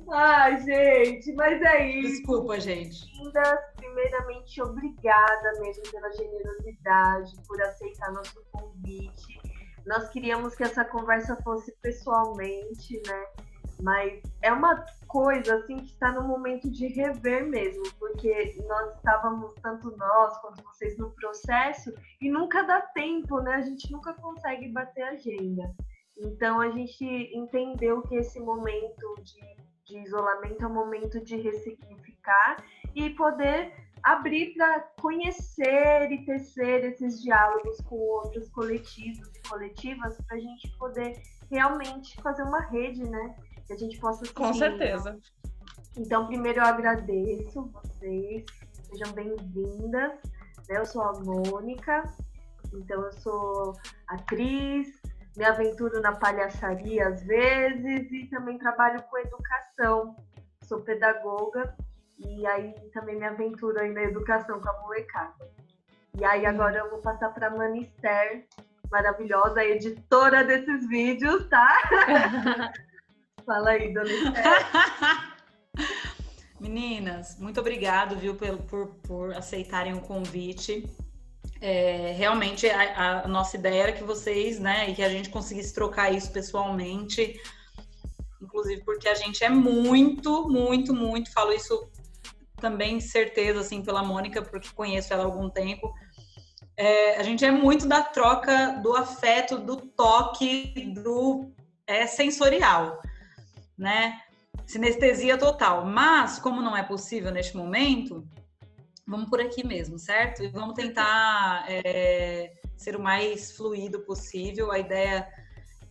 Ai, gente, mas é isso. Desculpa, gente. Lindas, primeiramente, obrigada mesmo pela generosidade, por aceitar nosso convite. Nós queríamos que essa conversa fosse pessoalmente, né? Mas é uma coisa assim que está no momento de rever mesmo, porque nós estávamos, tanto nós quanto vocês, no processo e nunca dá tempo, né? A gente nunca consegue bater a agenda. Então a gente entendeu que esse momento de isolamento é um momento de ressignificar e poder abrir para conhecer e tecer esses diálogos com outros coletivos e coletivas para a gente poder realmente fazer uma rede, né? Que a gente possa seguir. Com certeza. Então, primeiro eu agradeço vocês, sejam bem-vindas. Eu sou a Mônica, então eu sou atriz, me aventuro na palhaçaria às vezes e também trabalho com educação, sou pedagoga e aí também me aventuro aí na educação com a molecada. E aí agora eu vou passar para a Manister, maravilhosa, editora desses vídeos, tá? Fala aí, dona Esther. Meninas, muito obrigado, viu, por aceitarem o convite. Realmente a nossa ideia era que vocês, né, e que a gente conseguisse trocar isso pessoalmente, inclusive porque a gente é muito, falo isso também certeza, assim, pela Mônica, porque conheço ela há algum tempo. A gente é muito da troca do afeto, do toque, do sensorial, né? Sinestesia total. Mas, como não é possível neste momento, vamos por aqui mesmo, certo? E vamos tentar ser o mais fluido possível. A ideia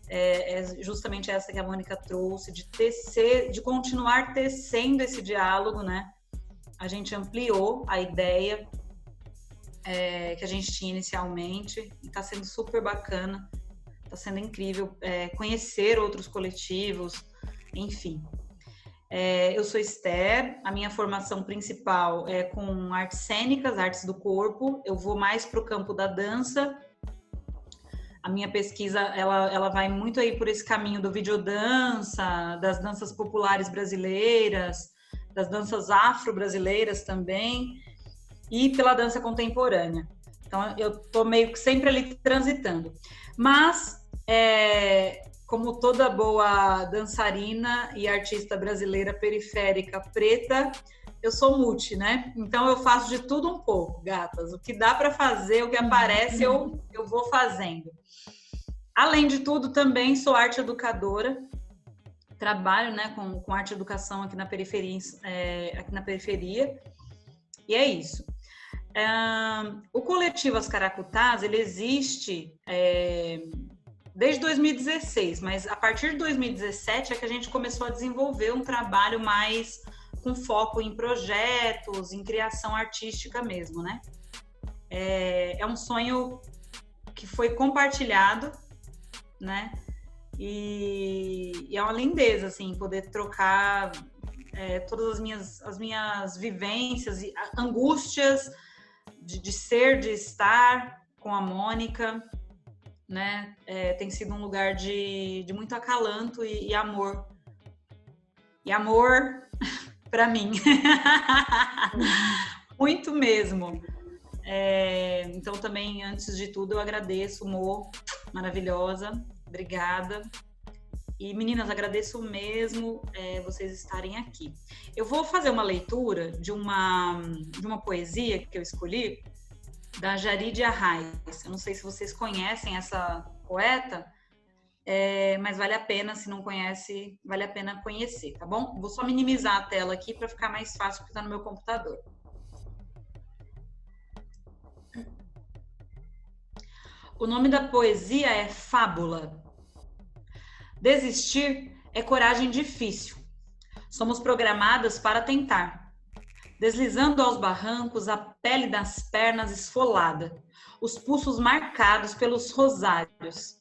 é justamente essa que a Mônica trouxe, de tecer, de continuar tecendo esse diálogo, né? A gente ampliou a ideia que a gente tinha inicialmente e está sendo super bacana, está sendo incrível conhecer outros coletivos, enfim. Eu sou Esther, a minha formação principal é com artes cênicas, artes do corpo. Eu vou mais para o campo da dança. A minha pesquisa ela vai muito aí por esse caminho do videodança, das danças populares brasileiras, das danças afro-brasileiras também, e pela dança contemporânea. Então, eu tô meio que sempre ali transitando. Mas, como toda boa dançarina e artista brasileira periférica preta, eu sou multi, né? Então, eu faço de tudo um pouco, gatas. O que dá para fazer, o que aparece, eu vou fazendo. Além de tudo, também sou arte educadora. Trabalho, né, com arte e educação aqui na periferia, e é isso. O coletivo As Caracutás, ele existe desde 2016, mas a partir de 2017 é que a gente começou a desenvolver um trabalho mais com foco em projetos, em criação artística mesmo, né? É um sonho que foi compartilhado, né? E é uma lindeza, assim, poder trocar todas as minhas vivências e angústias de ser, de estar com a Mônica, né? Tem sido um lugar de muito acalanto e amor. E amor para mim. Muito mesmo. Então, também, antes de tudo, eu agradeço, Mo, maravilhosa. Obrigada. E, meninas, agradeço mesmo vocês estarem aqui. Eu vou fazer uma leitura de uma poesia que eu escolhi, da Jarid Arraes. Eu não sei se vocês conhecem essa poeta, mas vale a pena, se não conhece, vale a pena conhecer, tá bom? Vou só minimizar a tela aqui para ficar mais fácil, porque está no meu computador. O nome da poesia é Fábula. Desistir é coragem difícil. Somos programadas para tentar. Deslizando aos barrancos, a pele das pernas esfolada, os pulsos marcados pelos rosários.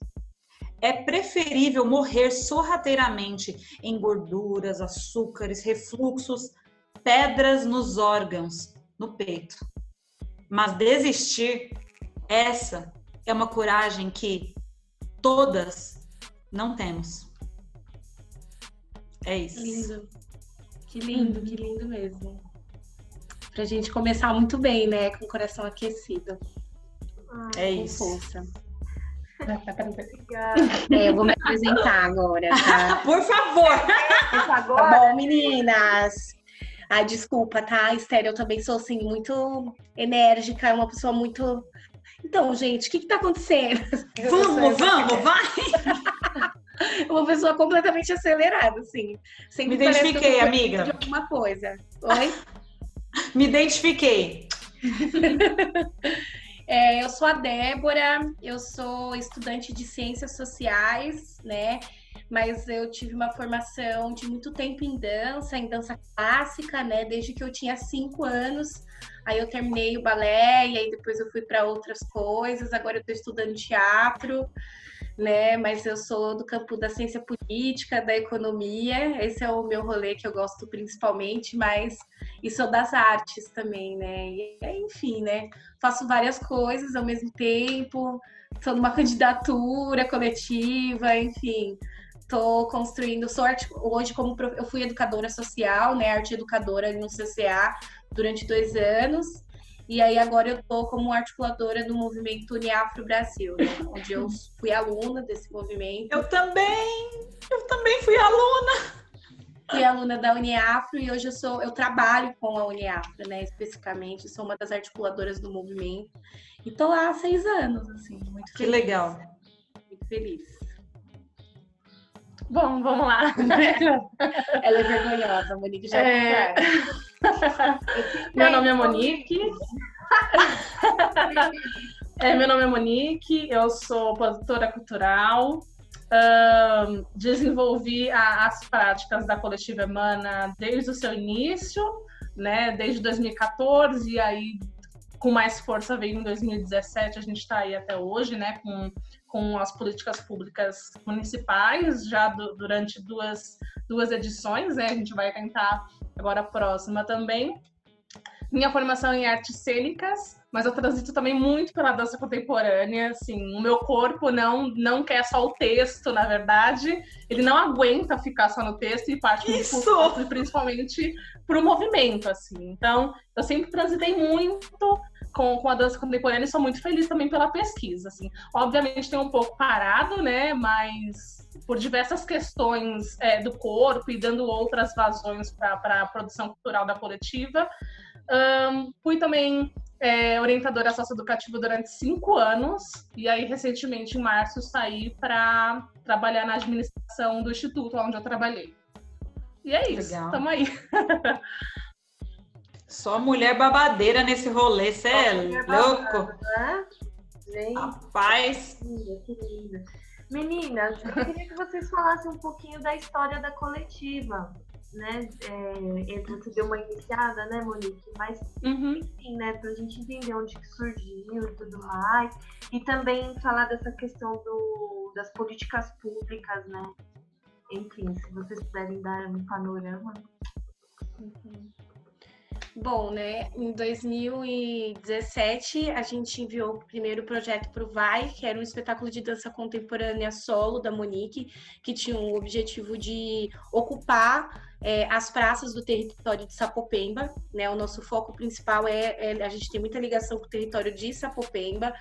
É preferível morrer sorrateiramente em gorduras, açúcares, refluxos, pedras nos órgãos, no peito. Mas desistir, essa é uma coragem que todas não temos. É isso. Lindo. Que lindo mesmo. Pra gente começar muito bem, né? Com o coração aquecido. É com isso. Força. Obrigada. Eu vou me apresentar agora, tá? Por favor! Tá bom, meninas? Ai, desculpa, tá? Esther, eu também sou, assim, muito enérgica, uma pessoa muito... Então, gente, o que tá acontecendo? Vamos, vai! Uma pessoa completamente acelerada, assim. Sempre Me identifiquei, amiga. De alguma coisa. Oi? Me identifiquei. Eu sou a Débora, eu sou estudante de Ciências Sociais, né? Mas eu tive uma formação de muito tempo em dança clássica, né? Desde que eu tinha 5 anos. Aí eu terminei o balé e aí depois eu fui para outras coisas. Agora eu estou estudando teatro, né? Mas eu sou do campo da ciência política, da economia. Esse é o meu rolê que eu gosto principalmente, mas e sou das artes também, né? E, enfim, né? Faço várias coisas ao mesmo tempo. Sou numa candidatura coletiva, enfim. Estou construindo, hoje eu fui educadora social, né, arte educadora no CCA durante 2 anos, e aí agora eu estou como articuladora do movimento Uniafro Brasil, né, onde eu fui aluna desse movimento. Eu também fui aluna. Fui aluna da Uniafro e hoje eu trabalho com a Uniafro, né, especificamente, sou uma das articuladoras do movimento, e estou lá há 6 anos, assim, muito feliz. Que legal. Muito feliz. Bom, vamos lá. Ela é vergonhosa, a Monique já é. Meu nome é Monique. Meu nome é Monique, eu sou produtora cultural. Desenvolvi as práticas da Coletiva Emana desde o seu início, né? Desde 2014, e aí com mais força veio em 2017, a gente está aí até hoje, né? Com as políticas públicas municipais, já durante duas edições, né? A gente vai tentar agora a próxima também. Minha formação em artes cênicas, mas eu transito também muito pela dança contemporânea, assim, o meu corpo não quer só o texto, na verdade, ele não aguenta ficar só no texto e parte muito, principalmente para o movimento, assim. Então, eu sempre transitei muito com a dança contemporânea e sou muito feliz também pela pesquisa, assim. Obviamente tem um pouco parado, né, mas por diversas questões do corpo e dando outras vazões para a produção cultural da coletiva. Fui também orientadora socioeducativa durante 5 anos, e aí recentemente, em março, saí para trabalhar na administração do instituto onde eu trabalhei. E é isso, estamos aí. Só mulher babadeira nesse rolê, cê é louco? Né? Gente, rapaz! Que linda. Meninas, eu queria que vocês falassem um pouquinho da história da coletiva, né? Você deu uma iniciada, né, Monique? Mas, enfim, né, pra gente entender onde que surgiu e tudo mais. E também falar dessa questão das políticas públicas, né? Enfim, se vocês puderem dar um panorama. Bom, né, em 2017 a gente enviou o primeiro projeto para o VAI, que era um espetáculo de dança contemporânea solo da Monique, que tinha o objetivo de ocupar as praças do território de Sapopemba, né? O nosso foco principal a gente tem muita ligação com o território de Sapopemba,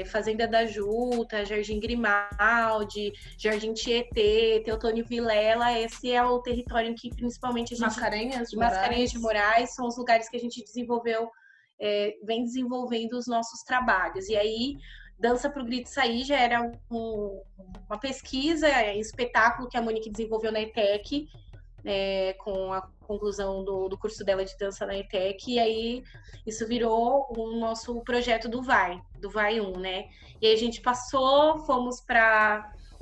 Fazenda da Juta, Jardim Grimaldi, Jardim Tietê, Teotônio Vilela. Esse é o território em que principalmente a gente... Mascarenhas de Moraes são os lugares que a gente desenvolveu, vem desenvolvendo os nossos trabalhos. E aí, Dança pro Grito Sair já era uma pesquisa, espetáculo que a Monique desenvolveu na ETEC, com a conclusão do curso dela de dança na ETEC, e aí isso virou o nosso projeto do VAI 1, né? E aí a gente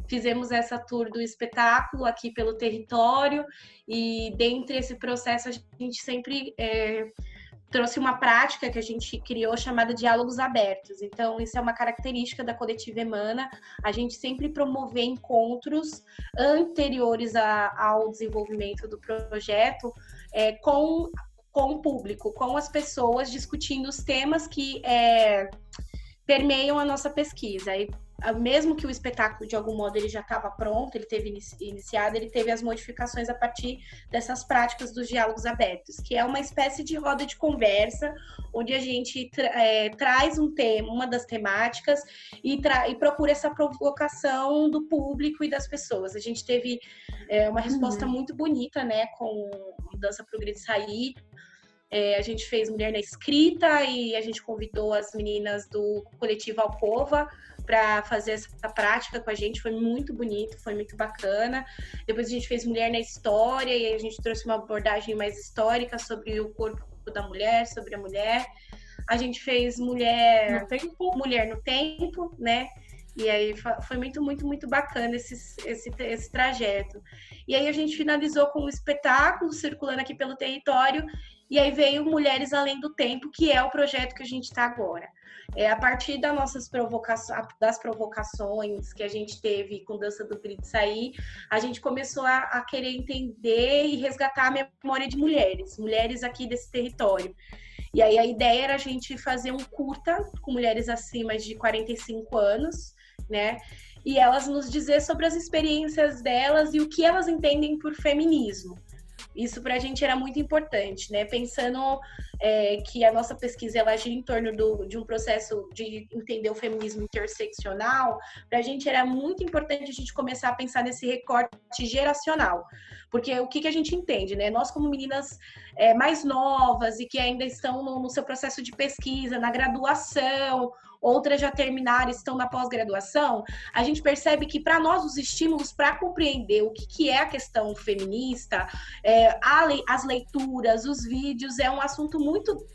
fizemos essa tour do espetáculo aqui pelo território, e dentro desse processo a gente sempre trouxe uma prática que a gente criou chamada Diálogos Abertos. Então, isso é uma característica da Coletiva Emana, a gente sempre promover encontros anteriores ao desenvolvimento do projeto com o público, com as pessoas, discutindo os temas que permeiam a nossa pesquisa. E mesmo que o espetáculo, de algum modo, ele já estava pronto, ele teve iniciado, ele teve as modificações a partir dessas práticas dos diálogos abertos, que é uma espécie de roda de conversa, onde a gente traz um tema, uma das temáticas, e procura essa provocação do público e das pessoas. A gente teve uma resposta muito bonita, né, com Dança pro Grito Sair. A gente fez Mulher na Escrita e a gente convidou as meninas do coletivo Alcova para fazer essa prática com a gente. Foi muito bonito, foi muito bacana. Depois a gente fez Mulher na História e a gente trouxe uma abordagem mais histórica sobre o corpo da mulher, sobre a mulher. A gente fez Mulher no Tempo, né? E aí foi muito, muito, muito bacana esse trajeto. E aí a gente finalizou com um espetáculo circulando aqui pelo território, e aí veio Mulheres Além do Tempo, que é o projeto que a gente está agora. A partir das provocações que a gente teve com Dança do Grito Sair, a gente começou a querer entender e resgatar a memória de mulheres aqui desse território. E aí a ideia era a gente fazer um curta com mulheres acima de 45 anos, né? E elas nos dizer sobre as experiências delas e o que elas entendem por feminismo. Isso para a gente era muito importante, né? Pensando que a nossa pesquisa ela gira em torno de um processo de entender o feminismo interseccional, para a gente era muito importante a gente começar a pensar nesse recorte geracional. Porque o que a gente entende, né? Nós, como meninas mais novas e que ainda estão no seu processo de pesquisa, na graduação, outras já terminaram, estão na pós-graduação, a gente percebe que para nós os estímulos para compreender o que é a questão feminista, as leituras, os vídeos, é um assunto muito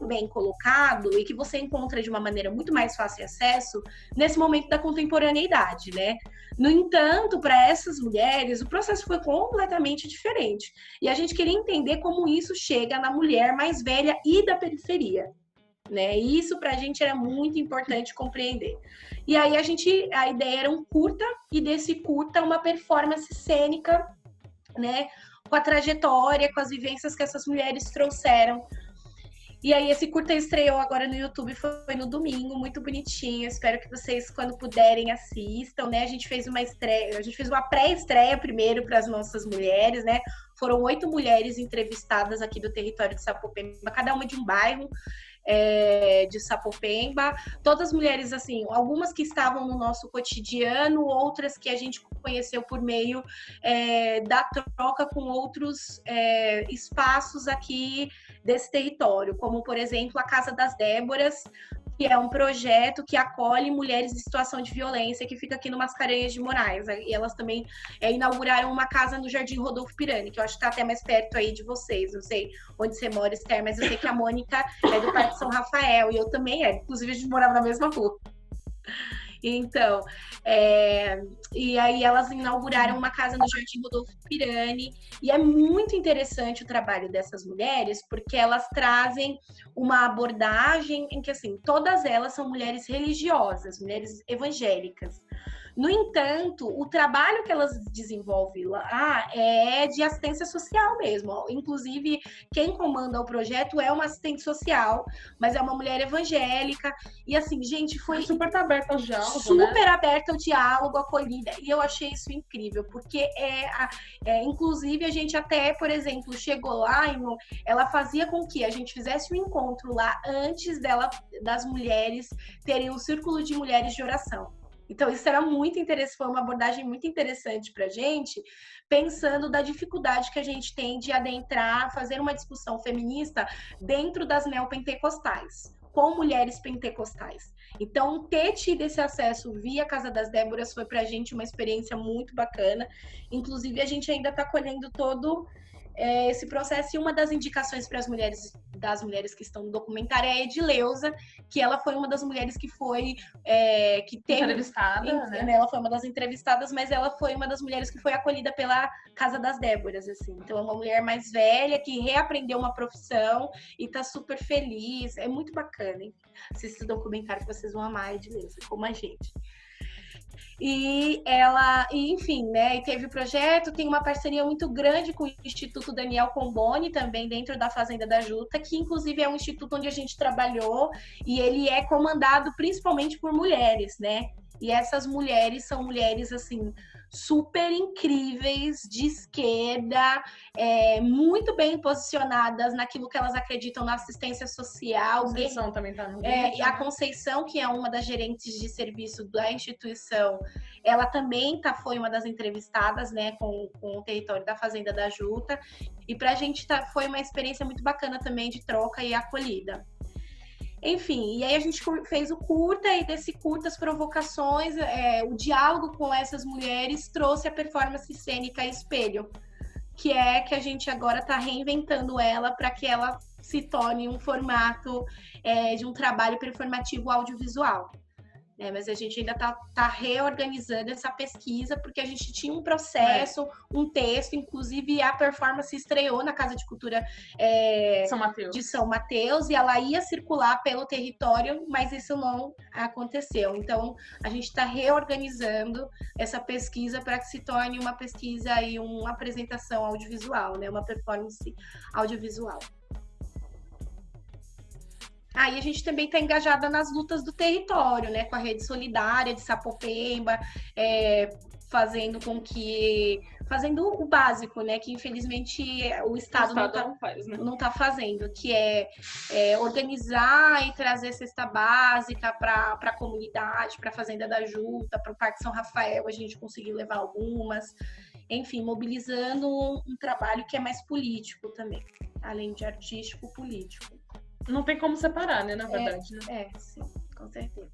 bem colocado e que você encontra de uma maneira muito mais fácil de acesso nesse momento da contemporaneidade, né? No entanto, para essas mulheres, o processo foi completamente diferente. E a gente queria entender como isso chega na mulher mais velha e da periferia. Né? Isso para a gente era muito importante compreender. E aí a ideia era um curta, e desse curta uma performance cênica, né? Com a trajetória, com as vivências que essas mulheres trouxeram. E aí esse curta estreou agora no YouTube, foi no domingo, muito bonitinho. Espero que vocês, quando puderem, assistam, né? A gente fez uma pré-estreia primeiro para as nossas mulheres, né? Foram 8 mulheres entrevistadas aqui do território de Sapopemba, cada uma de um bairro de Sapopemba, todas mulheres, assim, algumas que estavam no nosso cotidiano, outras que a gente conheceu por meio da troca com outros espaços aqui desse território, como, por exemplo, a Casa das Déboras, que é um projeto que acolhe mulheres em situação de violência, que fica aqui no Mascarenhas de Moraes. E elas também inauguraram uma casa no Jardim Rodolfo Pirani, que eu acho que está até mais perto aí de vocês. Não sei onde você mora, Esther, mas eu sei que a Mônica é do Parque São Rafael, e eu também inclusive a gente morava na mesma rua. Então, e aí elas inauguraram uma casa no Jardim Rodolfo Pirani, e é muito interessante o trabalho dessas mulheres, porque elas trazem uma abordagem em que, assim, todas elas são mulheres religiosas, mulheres evangélicas. No entanto, o trabalho que elas desenvolvem lá é de assistência social mesmo. Inclusive, quem comanda o projeto é uma assistente social, mas é uma mulher evangélica. E assim, gente, foi super aberta ao diálogo, super aberta ao diálogo, acolhida. E eu achei isso incrível, porque inclusive a gente até, por exemplo, chegou lá e ela fazia com que a gente fizesse um encontro lá antes das mulheres terem um círculo de mulheres de oração. Então, isso era muito interessante, foi uma abordagem muito interessante para a gente, pensando da dificuldade que a gente tem de adentrar, fazer uma discussão feminista dentro das neopentecostais, com mulheres pentecostais. Então, ter tido esse acesso via Casa das Déboras foi para a gente uma experiência muito bacana. Inclusive, a gente ainda está colhendo todo esse processo, e uma das indicações para das mulheres que estão no documentário é a Edileuza, que ela foi uma das mulheres que foi que teve entrevistada, né? Ela foi uma das entrevistadas, mas ela foi uma das mulheres que foi acolhida pela Casa das Déboras, assim. Então é uma mulher mais velha que reaprendeu uma profissão e tá super feliz. É muito bacana, hein? Assista esse documentário que vocês vão amar a Edileuza, como a gente. Enfim, né? E teve o projeto, tem uma parceria muito grande com o Instituto Daniel Comboni, também dentro da Fazenda da Juta, que inclusive é um instituto onde a gente trabalhou, e ele é comandado principalmente por mulheres, né? E essas mulheres são mulheres, assim, super incríveis, de esquerda, muito bem posicionadas naquilo que elas acreditam na assistência social. A Conceição também está no E a Conceição, que é uma das gerentes de serviço da instituição, ela também foi uma das entrevistadas, né, com o território da Fazenda da Juta. E para a gente foi uma experiência muito bacana também de troca e acolhida. Enfim, e aí a gente fez o curta, e desse curta, as provocações, o diálogo com essas mulheres trouxe a performance cênica Espelho, que a gente agora está reinventando ela para que ela se torne um formato de um trabalho performativo audiovisual. Mas a gente ainda está reorganizando essa pesquisa, porque a gente tinha um processo, um texto, inclusive a performance estreou na Casa de Cultura de São Mateus, e ela ia circular pelo território, mas isso não aconteceu. Então, a gente está reorganizando essa pesquisa para que se torne uma pesquisa e uma apresentação audiovisual, né? Uma performance audiovisual. Aí a gente também está engajada nas lutas do território, né? Com a Rede Solidária de Sapopemba, fazendo o básico, né? Que infelizmente o Estado não está fazendo, que é organizar e trazer cesta básica para a comunidade, para a Fazenda da Juta, para o Parque São Rafael, a gente conseguiu levar algumas. Enfim, mobilizando um trabalho que é mais político também, além de artístico, político. Não tem como separar, né, na verdade. Né? Sim, com certeza.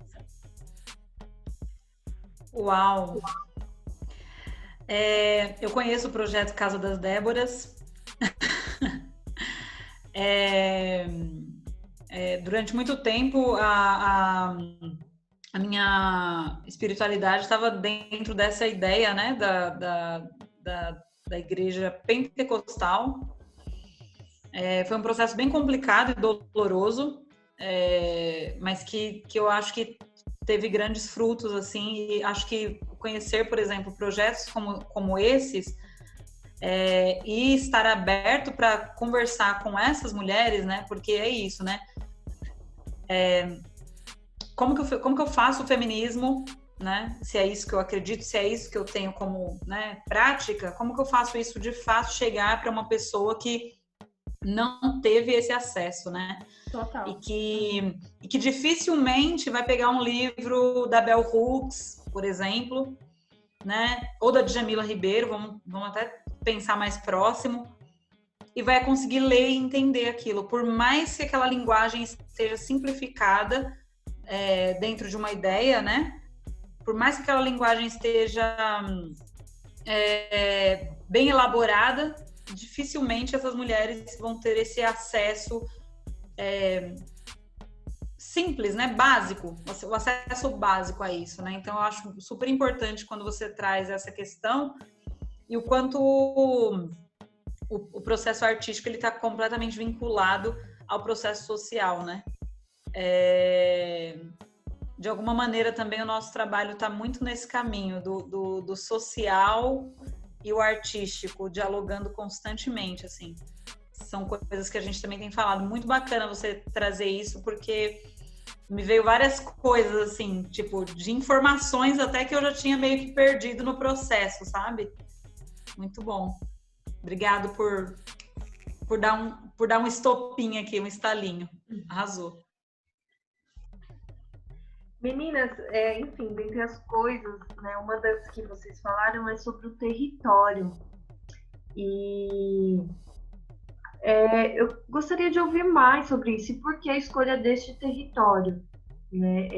Uau! Eu conheço o projeto Casa das Déboras. Durante muito tempo, a minha espiritualidade estava dentro dessa ideia, né, da igreja pentecostal. Foi um processo bem complicado e doloroso, mas que eu acho que teve grandes frutos, assim, e acho que conhecer, por exemplo, projetos como esses, e estar aberto para conversar com essas mulheres, né, porque é isso, né, como que eu faço o feminismo, né, se é isso que eu acredito, se é isso que eu tenho como, né, prática, como que eu faço isso de fato chegar para uma pessoa que não teve esse acesso, né? Total. E que dificilmente vai pegar um livro da Bell Hooks, por exemplo, né? Ou da Djamila Ribeiro, vamos até pensar mais próximo, e vai conseguir ler e entender aquilo. Por mais que aquela linguagem esteja simplificada dentro de uma ideia, né? Por mais que aquela linguagem esteja bem elaborada, dificilmente essas mulheres vão ter esse acesso simples, né, básico, o acesso básico a isso, né? Então eu acho super importante quando você traz essa questão e o quanto o processo artístico ele está completamente vinculado ao processo social, né? De alguma maneira também o nosso trabalho está muito nesse caminho do social e o artístico, dialogando constantemente, assim. São coisas que a gente também tem falado. Muito bacana você trazer isso, porque me veio várias coisas, assim, tipo, de informações até que eu já tinha meio que perdido no processo, sabe? Muito bom. Obrigado por dar um estopim aqui, um estalinho. Arrasou. Meninas, enfim, dentre as coisas, né, uma das que vocês falaram é sobre o território. E eu gostaria de ouvir mais sobre isso e por que a escolha deste território, né?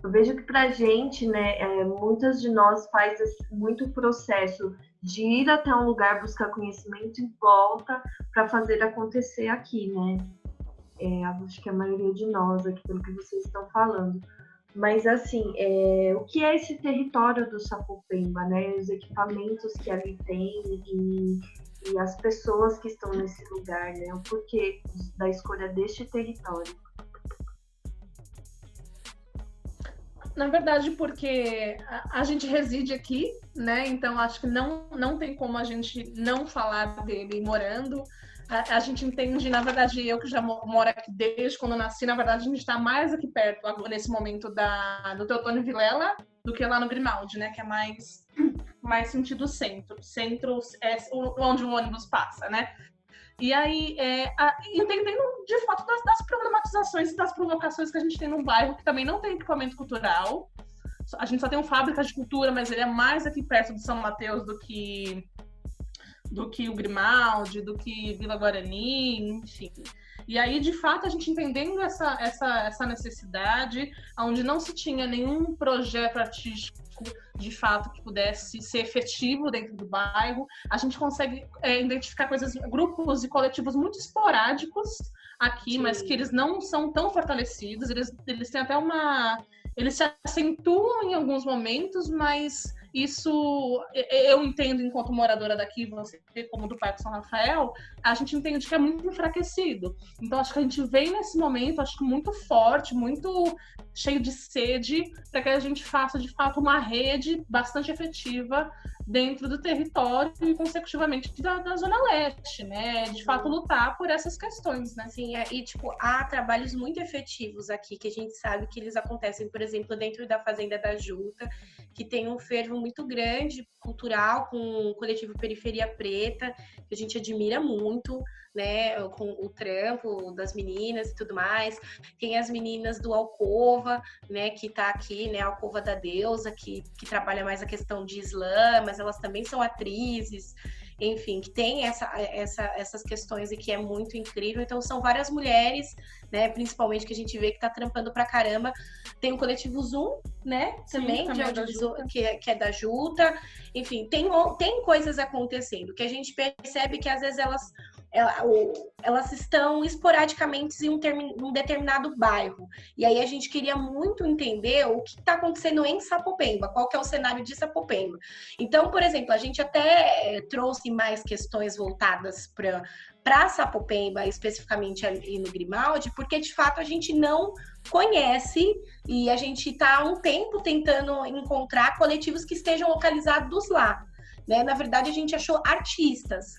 Eu vejo que para a gente, né, muitas de nós faz muito processo de ir até um lugar, buscar conhecimento e volta para fazer acontecer aqui, né? Acho que a maioria de nós aqui, pelo que vocês estão falando. Mas, assim, o que é esse território do Sapopemba, né? Os equipamentos que ali tem e as pessoas que estão nesse lugar, né? O porquê da escolha deste território. Na verdade, porque a gente reside aqui, né? Então acho que não tem como a gente não falar dele morando. A gente entende, na verdade, eu que já moro aqui desde quando eu nasci, na verdade, a gente está mais aqui perto, nesse momento, do Teotônio Vilela, do que lá no Grimaldi, né? Que é mais sentido centro. Centro é onde o ônibus passa, né? E aí, entendendo de fato das problematizações e das provocações que a gente tem num bairro que também não tem equipamento cultural. A gente só tem uma fábrica de cultura, mas ele é mais aqui perto de São Mateus do que o Grimaldi, do que Vila Guarani, enfim. E aí, de fato, a gente entendendo essa necessidade, onde não se tinha nenhum projeto artístico de fato que pudesse ser efetivo dentro do bairro, a gente consegue identificar grupos e coletivos muito esporádicos aqui, sim, mas que eles não são tão fortalecidos, eles têm até eles se acentuam em alguns momentos, mas isso eu entendo enquanto moradora daqui, você como do Parque São Rafael, a gente entende que é muito enfraquecido. Então acho que a gente vem nesse momento, acho que muito forte, muito cheio de sede, para que a gente faça de fato uma rede bastante efetiva dentro do território e consecutivamente da Zona Leste, né? De fato lutar por essas questões, né? Sim, e tipo, há trabalhos muito efetivos aqui, que a gente sabe que eles acontecem, por exemplo, dentro da Fazenda da Juta, que tem um fervo muito grande cultural com o coletivo Periferia Preta, que a gente admira muito, né, com o trampo das meninas e tudo mais. Tem as meninas do Alcova, né, que tá aqui, né, a Alcova da Deusa, que trabalha mais a questão de Islã, mas elas também são atrizes, enfim, que tem essas questões e que é muito incrível. Então são várias mulheres, né, principalmente que a gente vê que tá trampando pra caramba. Tem o coletivo Zoom, né, também de audiovisual, que é da Juta. Enfim, tem coisas acontecendo que a gente percebe que às vezes elas estão esporadicamente em um determinado bairro. E aí a gente queria muito entender o que está acontecendo em Sapopemba, qual que é o cenário de Sapopemba. Então, por exemplo, a gente até trouxe mais questões voltadas para Sapopemba, especificamente ali no Grimaldi, porque de fato a gente não conhece e a gente está há um tempo tentando encontrar coletivos que estejam localizados lá. Né? Na verdade, a gente achou artistas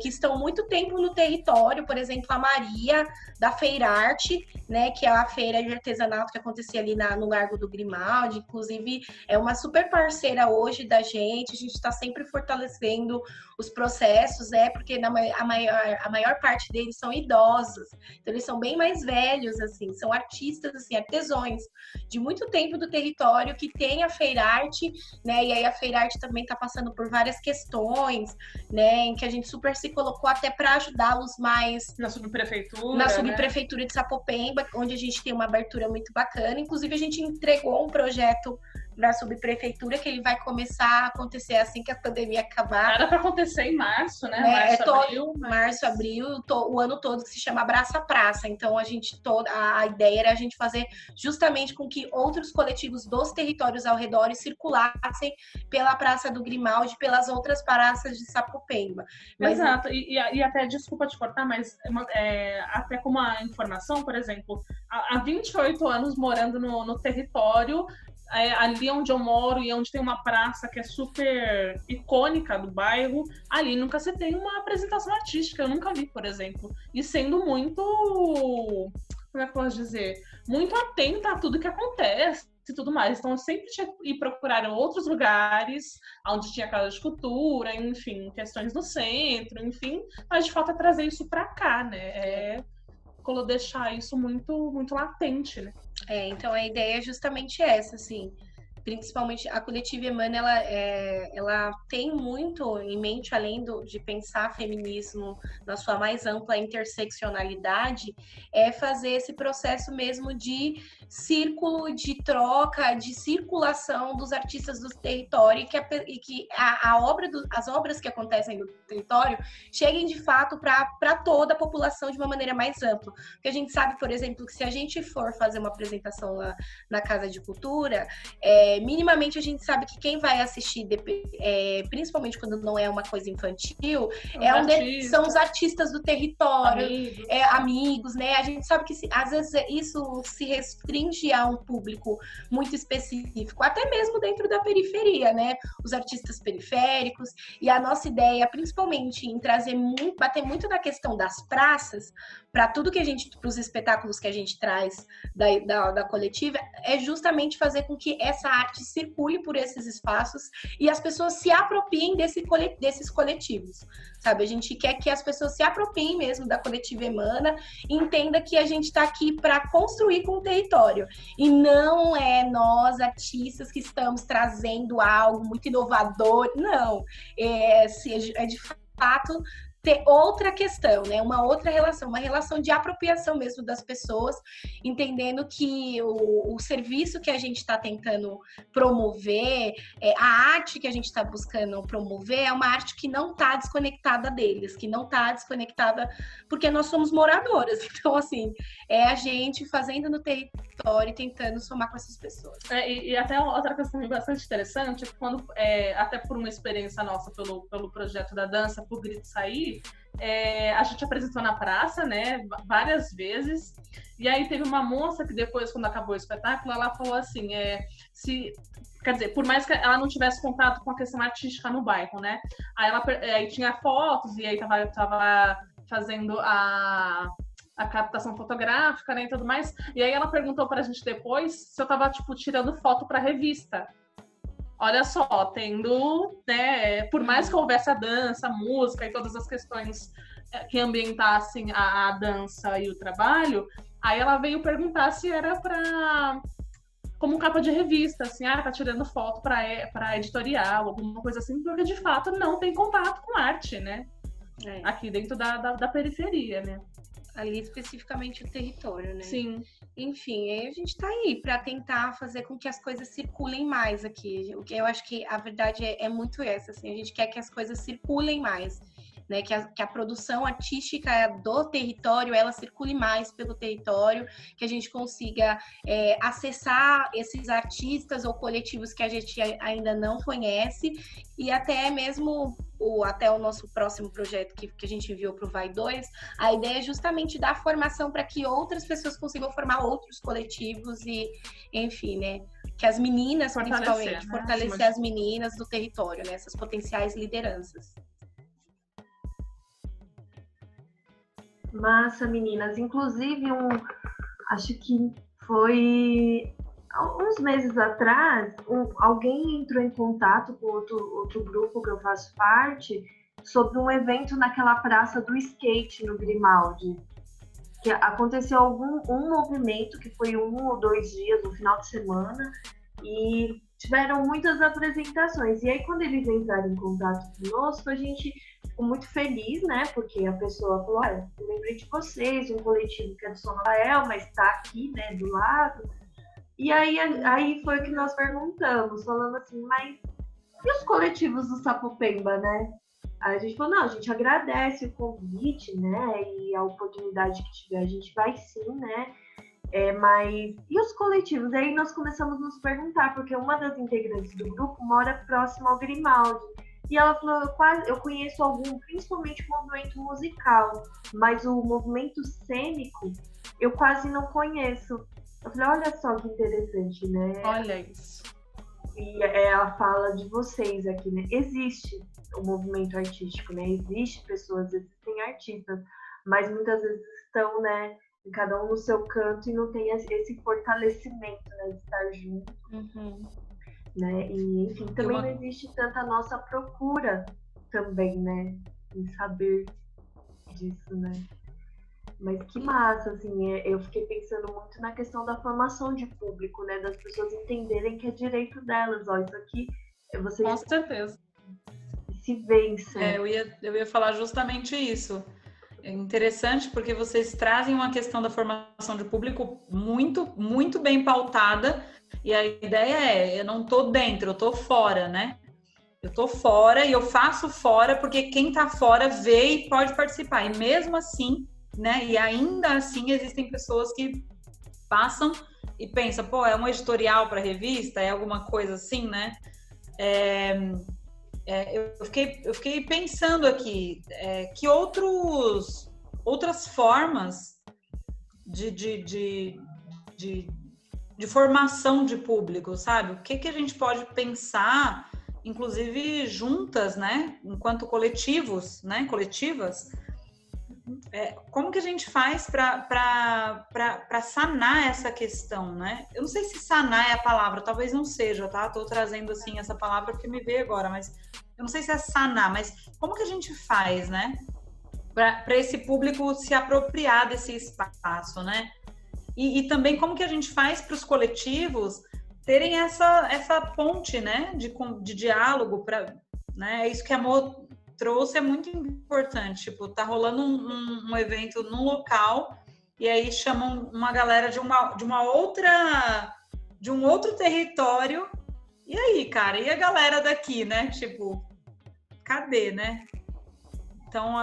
que estão muito tempo no território, por exemplo, a Maria, da Feira Arte, né, que é a feira de artesanato que acontecia ali no Largo do Grimaldi, inclusive é uma super parceira hoje da gente, a gente está sempre fortalecendo os processos, porque a maior parte deles são idosos, então eles são bem mais velhos, assim, são artistas, assim, artesões de muito tempo do território que tem a Feira Arte, né, e aí a Feira Arte também está passando por várias questões, né, em que a gente super se colocou até para ajudá-los mais na subprefeitura, na subprefeitura, né, de Sapopemba, onde a gente tem uma abertura muito bacana. Inclusive a gente entregou um projeto na subprefeitura que ele vai começar a acontecer assim que a pandemia acabar. Era para acontecer em março, né? Março, abril, o ano todo, que se chama Abraça Praça. Então a ideia era a gente fazer justamente com que outros coletivos dos territórios ao redor circulassem pela Praça do Grimaldi, pelas outras praças de Sapopemba. Exato, e até, desculpa te cortar, mas até como uma informação, por exemplo, há 28 anos morando no território, ali onde eu moro e onde tem uma praça que é super icônica do bairro, ali nunca se tem uma apresentação artística, eu nunca vi, por exemplo. E sendo muito, como é que eu posso dizer, muito atenta a tudo que acontece e tudo mais. Então eu sempre tinha que ir procurar outros lugares onde tinha casa de cultura, enfim, questões no centro, enfim, mas de fato é trazer isso para cá, né? Deixar isso muito, muito latente, né? Então a ideia é justamente essa, assim, principalmente a Coletiva Emana, ela tem muito em mente, além de pensar feminismo na sua mais ampla interseccionalidade, fazer esse processo mesmo de círculo, de troca, de circulação dos artistas do território e que as obras que acontecem no território cheguem de fato para toda a população de uma maneira mais ampla. Porque a gente sabe, por exemplo, que se a gente for fazer uma apresentação lá na Casa de Cultura, minimamente a gente sabe que quem vai assistir, principalmente quando não é uma coisa infantil, são os artistas do território, amigos, né? A gente sabe que às vezes isso se restringe a um público muito específico, até mesmo dentro da periferia, né? Os artistas periféricos, e a nossa ideia, principalmente em bater muito na questão das praças, para os espetáculos que a gente traz da coletiva, é justamente fazer com que essa arte circule por esses espaços e as pessoas se apropriem desses coletivos, sabe? A gente quer que as pessoas se apropriem mesmo da coletiva Emana e entenda que a gente está aqui para construir com o território, e não é nós, artistas, que estamos trazendo algo muito inovador, não. É de fato ter outra questão, né? Uma outra relação, uma relação de apropriação mesmo das pessoas, entendendo que o serviço que a gente está tentando promover, a arte que a gente está buscando promover, é uma arte que não está desconectada deles, que não está desconectada porque nós somos moradoras. Então, assim, é a gente fazendo no território e tentando somar com essas pessoas. E até outra questão bastante interessante, quando, até por uma experiência nossa pelo projeto da dança, por Grito Sair, a gente apresentou na praça, né, várias vezes, e aí teve uma moça que depois, quando acabou o espetáculo, ela falou assim, quer dizer, por mais que ela não tivesse contato com a questão artística no bairro, né, aí tinha fotos, e aí tava fazendo a captação fotográfica, né, e tudo mais, e aí ela perguntou pra gente depois se eu tava, tipo, tirando foto pra revista. Olha só, tendo, né, por mais que houvesse a dança, a música e todas as questões que ambientassem a dança e o trabalho, aí ela veio perguntar se era como capa de revista, assim, tá tirando foto para editorial, alguma coisa assim, porque de fato não tem contato com arte, né? Aqui dentro da periferia, né? Ali especificamente o território, né? Sim. Enfim, aí a gente tá aí para tentar fazer com que as coisas circulem mais aqui. O que eu acho que a verdade é muito essa, assim, a gente quer que as coisas circulem mais, né? Que a produção artística do território, ela circule mais pelo território, que a gente consiga acessar esses artistas ou coletivos que a gente ainda não conhece, e até mesmo até o nosso próximo projeto que a gente enviou para o Vai 2, a ideia é justamente dar formação para que outras pessoas consigam formar outros coletivos e, enfim, né? Que as meninas, principalmente, fortalecer as meninas do território, né? Essas potenciais lideranças. Massa, meninas. Inclusive, acho que foi uns meses atrás, alguém entrou em contato com outro grupo que eu faço parte sobre um evento naquela praça do skate no Grimaldi. Que aconteceu um movimento que foi 1 ou 2 dias no final de semana e tiveram muitas apresentações. E aí, quando eles entraram em contato conosco, a gente ficou muito feliz, né? Porque a pessoa falou, olha, eu lembrei de vocês, um coletivo que é do São Rafael, mas está aqui, né, do lado. E aí foi o que nós perguntamos, falando assim, mas e os coletivos do Sapopemba, né? Aí a gente falou, não, a gente agradece o convite, né? E a oportunidade que tiver, a gente vai sim, né? Mas e os coletivos? Aí nós começamos a nos perguntar, porque uma das integrantes do grupo mora próximo ao Grimaldi. E ela falou, eu conheço algum, principalmente o movimento musical, mas o movimento cênico eu quase não conheço. Eu falei, olha só que interessante, né? Olha isso. E é a fala de vocês aqui, né? Existe o movimento artístico, né? Existem artistas, mas muitas vezes estão, né, cada um no seu canto e não tem esse fortalecimento, né, de estar junto. Uhum. Né? E, enfim, também não existe tanta nossa procura também, né? Em saber disso, né? Mas que massa, assim, eu fiquei pensando muito na questão da formação de público, né? Das pessoas entenderem que é direito delas, ó, isso aqui, vocês... Com certeza. Se vencem. Eu ia falar justamente isso. É interessante porque vocês trazem uma questão da formação de público muito, muito bem pautada, e a ideia eu não tô dentro, eu tô fora, né? Eu tô fora e eu faço fora porque quem tá fora vê e pode participar. E mesmo assim, né? E ainda assim existem pessoas que passam e pensa, pô, é um editorial para revista, é alguma coisa assim, né? Eu fiquei pensando aqui, que outras formas de formação de público, sabe? O que a gente pode pensar, inclusive juntas, né? Enquanto coletivos, né? Coletivas, como que a gente faz para sanar essa questão, né? Eu não sei se sanar é a palavra, talvez não seja, tá? Estou trazendo assim essa palavra porque me veio agora, mas eu não sei se é sanar, mas como que a gente faz, né? Para esse público se apropriar desse espaço, né? E também como que a gente faz para os coletivos terem essa ponte, né? De diálogo, né? É isso que a Mo trouxe, é muito importante. Tipo, tá rolando um evento num local e aí chamam uma galera de um outro território. E aí, cara? E a galera daqui, né? Tipo, cadê, né? Então,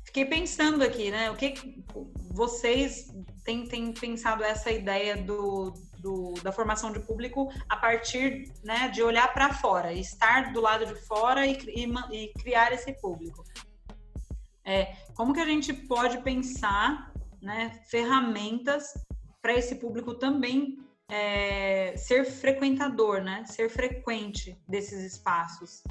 fiquei pensando aqui, né? O que vocês têm pensado essa ideia da formação de público a partir, né, de olhar para fora, estar do lado de fora e criar esse público. Como que a gente pode pensar, né, ferramentas para esse público também ser frequentador, né, ser frequente desses espaços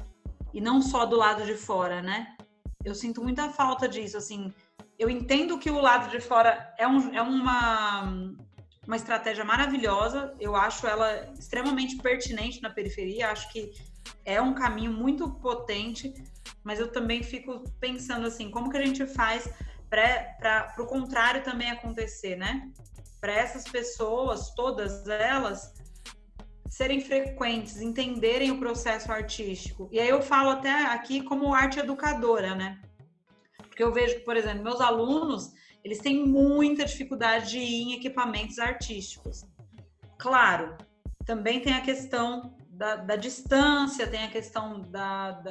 e não só do lado de fora, né? Eu sinto muita falta disso, assim. Eu entendo que o lado de fora é uma estratégia maravilhosa, eu acho ela extremamente pertinente na periferia, acho que é um caminho muito potente, mas eu também fico pensando assim, como que a gente faz para o contrário também acontecer, né? Para essas pessoas, todas elas, serem frequentes, entenderem o processo artístico. E aí eu falo até aqui como arte educadora, né? Porque eu vejo que, por exemplo, meus alunos, eles têm muita dificuldade de ir em equipamentos artísticos. Claro, também tem a questão da distância, tem a questão da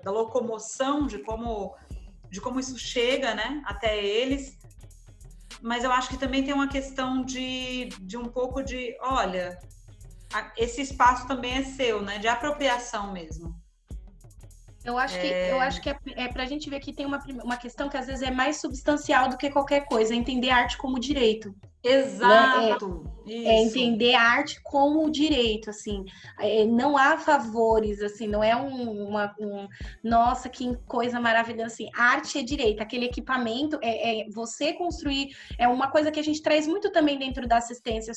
locomoção, de como isso chega, né, até eles. Mas eu acho que também tem uma questão de um pouco de, olha, esse espaço também é seu, né, de apropriação mesmo. Eu acho que é pra gente ver que tem uma questão que às vezes é mais substancial do que qualquer coisa, é entender a arte como direito. Exato! Né? É entender a arte como direito, assim. Não há favores, assim, não é nossa, que coisa maravilhosa, assim. Arte é direito, aquele equipamento, você construir, é uma coisa que a gente traz muito também dentro da assistência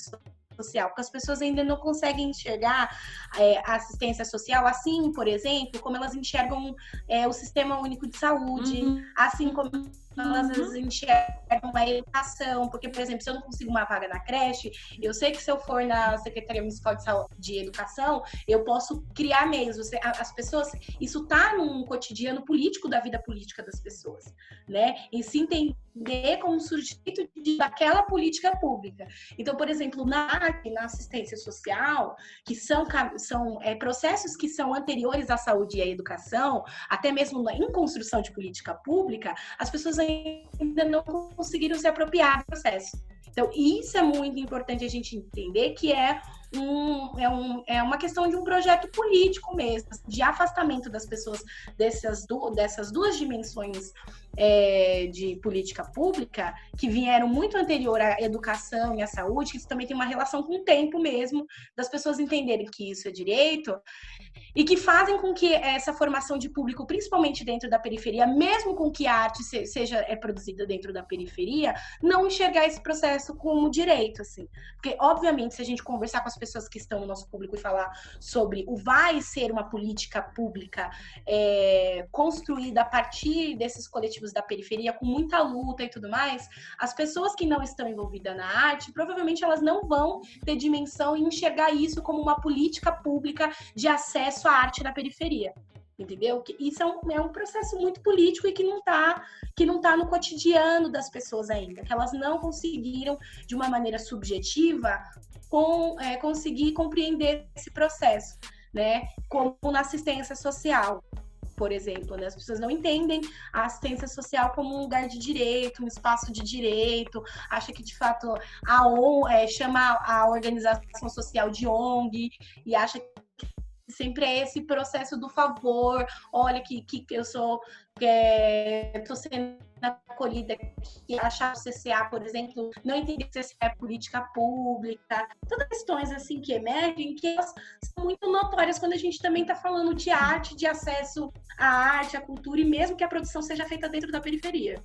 social, porque as pessoas ainda não conseguem enxergar a assistência social assim, por exemplo, como elas enxergam o Sistema Único de Saúde, assim como elas às vezes enxergam a educação, porque, por exemplo, se eu não consigo uma vaga na creche, eu sei que se eu for na Secretaria Municipal de Educação, eu posso criar meios. As pessoas, isso está num cotidiano político da vida política das pessoas, né? E se entender como sujeito daquela política pública. Então, por exemplo, na assistência social, que são processos que são anteriores à saúde e à educação, até mesmo em construção de política pública, as pessoas ainda não conseguiram se apropriar do processo. Então, isso é muito importante a gente entender, que é uma questão de um projeto político mesmo, de afastamento das pessoas dessas duas dimensões de política pública, que vieram muito anterior à educação e à saúde, que isso também tem uma relação com o tempo mesmo, das pessoas entenderem que isso é direito, e que fazem com que essa formação de público, principalmente dentro da periferia, mesmo com que a arte seja produzida dentro da periferia, não enxergar esse processo como direito, assim. Porque, obviamente, se a gente conversar com as pessoas que estão no nosso público e falar sobre vai ser uma política pública construída a partir desses coletivos da periferia, com muita luta e tudo mais, as pessoas que não estão envolvidas na arte, provavelmente elas não vão ter dimensão e enxergar isso como uma política pública de acesso à arte na periferia. Entendeu? Isso é um processo muito político e que não tá no cotidiano das pessoas ainda, que elas não conseguiram, de uma maneira subjetiva, conseguir compreender esse processo, né? Como na assistência social. por exemplo, né? As pessoas não entendem a assistência social como um lugar de direito, um espaço de direito, acha que, de fato, chama a organização social de ONG e acha que sempre é esse processo do favor, olha que eu sou sendo acolhida, que achar o CCA, por exemplo, não entender que o CCA é política pública, todas questões assim que emergem, que elas são muito notórias quando a gente também está falando de arte, de acesso à arte, à cultura, e mesmo que a produção seja feita dentro da periferia.